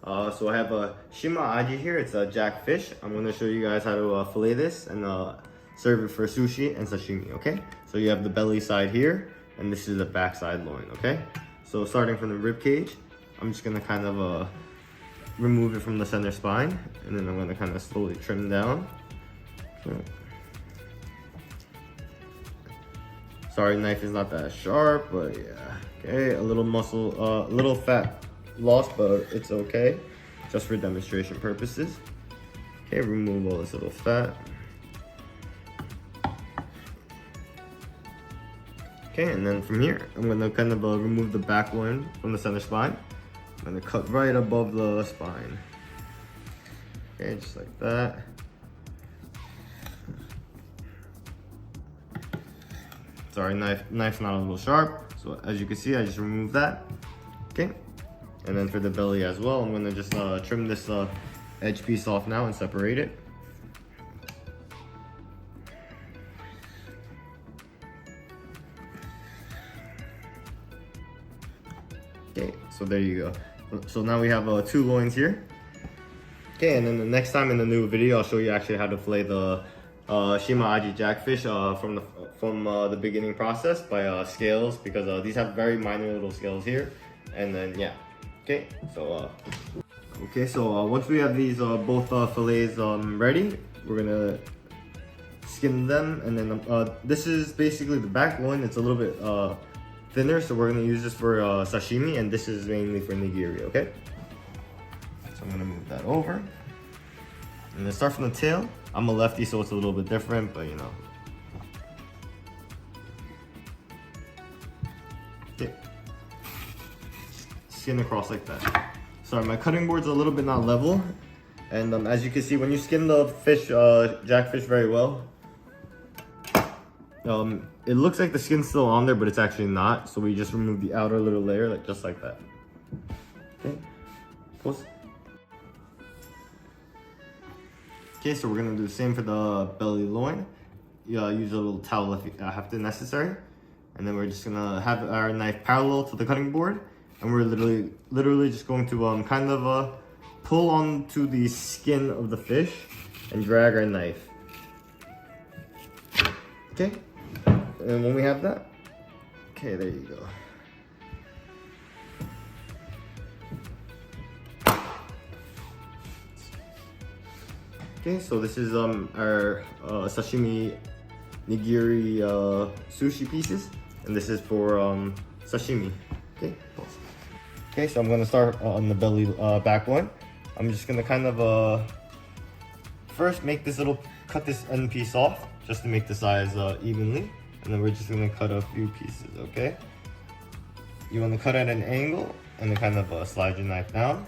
So I have a Shima Aji here. It's a jack fish. I'm going to show you guys how to fillet this and serve it for sushi and sashimi, okay? So you have the belly side here, and this is the back side loin, okay? So starting from the rib cage, I'm just going to kind of remove it from the center spine, and then I'm going to kind of slowly trim down. Okay. Sorry, knife is not that sharp, but yeah. Okay, a little muscle, a little fat loss, but it's okay, just for demonstration purposes. Okay, remove all this little fat. Okay, and then from here, I'm gonna kind of remove the back loin from the center spine. I'm gonna cut right above the spine. Okay, just like that. Sorry, knife's not a little sharp. So as you can see, I just removed that. Okay, and then for the belly as well, I'm gonna just trim this edge piece off now and separate it. Okay, so there you go. So now we have 2 loins here. Okay, and then the next time in the new video, I'll show you actually how to fillet the Shima Aji jackfish from the beginning process by scales, because these have very minor little scales here. And then yeah, okay. So once we have these both fillets ready, we're gonna skin them, and then this is basically the back loin. It's a little bit thinner, so we're gonna use this for sashimi, and this is mainly for nigiri. Okay. So I'm gonna move that over. And then start from the tail. I'm a lefty, so it's a little bit different, but you know. Okay. Skin across like that. Sorry, my cutting board's a little bit not level. And as you can see, when you skin the fish, jackfish very well, it looks like the skin's still on there, but it's actually not. So we just remove the outer little layer, like just like that. Okay. Close. Okay, so we're gonna do the same for the belly loin. Use a little towel if you have to necessary. And then we're just gonna have our knife parallel to the cutting board. And we're literally just going to kind of pull onto the skin of the fish and drag our knife. Okay, and when we have that, okay, there you go. Okay, so this is our sashimi nigiri sushi pieces, and this is for sashimi. Okay, pause. Okay, so I'm gonna start on the belly back one. I'm just gonna kind of first cut this end piece off just to make the size evenly, and then we're just gonna cut a few pieces. Okay, you want to cut at an angle and then kind of slide your knife down.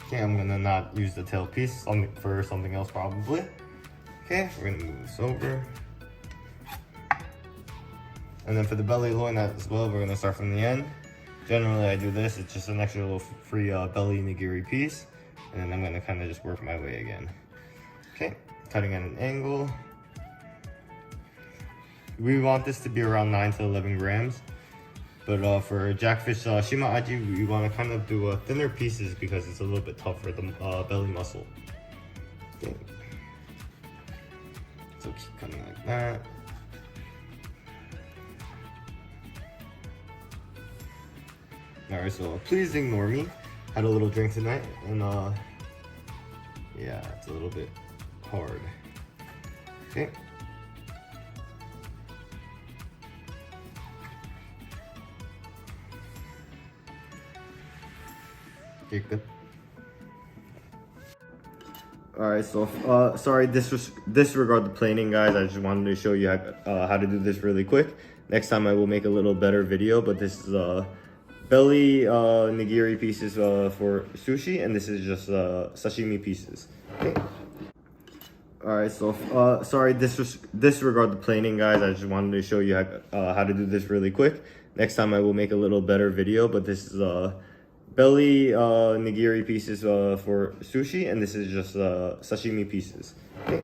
Okay, I'm gonna not use the tail piece for something else probably. Okay, we're gonna move this over. And then for the belly loin as well, we're gonna start from the end. Generally I do this, it's just an extra little free belly nigiri piece. And then I'm gonna kind of just work my way again. Okay, cutting at an angle. We want this to be around 9 to 11 grams. But for jackfish Shima Aji, we want to kind of do thinner pieces because it's a little bit tough for the belly muscle. Okay. So keep cutting like that. Alright, so please ignore me. Had a little drink tonight, and yeah, it's a little bit hard. Okay. Okay, good. Alright, so sorry, disregard the planing, guys. I just wanted to show you how to do this really quick. Next time I will make a little better video, but this is belly nigiri pieces for sushi, and this is just sashimi pieces. Okay. Alright, so sorry, disregard the planing, guys. I just wanted to show you how to do this really quick. Next time I will make a little better video, but this is belly nigiri pieces for sushi, and this is just sashimi pieces. Okay.